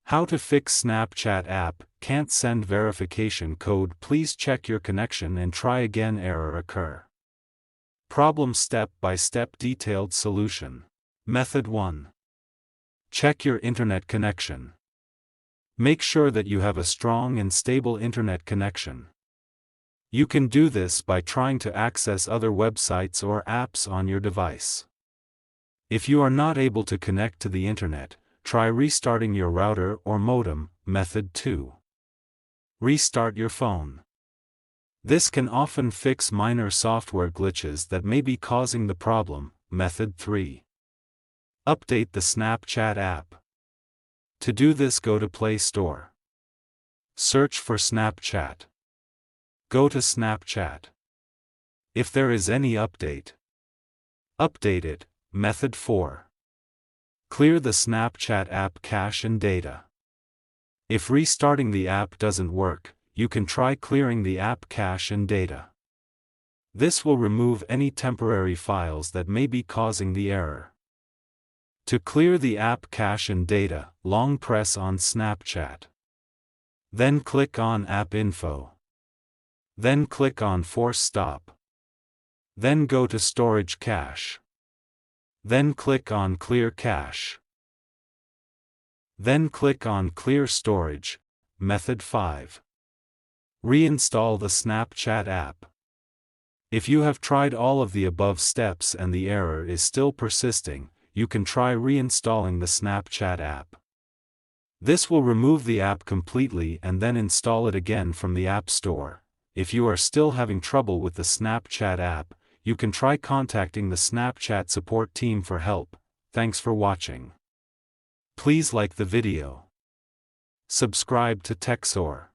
How to fix Snapchat app can't send verification code. Please check your connection and try again. Error occur. Problem step-by-step detailed solution. Method 1. Check your internet connection. Make sure that you have a strong and stable internet connection. You can do this by trying to access other websites or apps on your device. If you are not able to connect to the internet, try restarting your router or modem. Method 2. Restart your phone. This can often fix minor software glitches that may be causing the problem. Method 3. Update the Snapchat app. To do this, go to Play Store. Search for Snapchat. Go to Snapchat. If there is any update, update it. Method 4. Clear the Snapchat app cache and data. If restarting the app doesn't work, you can try clearing the app cache and data. This will remove any temporary files that may be causing the error. To clear the app cache and data, long press on Snapchat. Then click on App Info. Then click on Force Stop. Then go to Storage Cache. Then click on Clear Cache. Then click on Clear Storage. Method 5. Reinstall the Snapchat app. If you have tried all of the above steps and the error is still persisting, you can try reinstalling the Snapchat app. This will remove the app completely and then install it again from the App Store. If you are still having trouble with the Snapchat app, you can try contacting the Snapchat support team for help. Thanks for watching. Please like the video. Subscribe to TechSoar.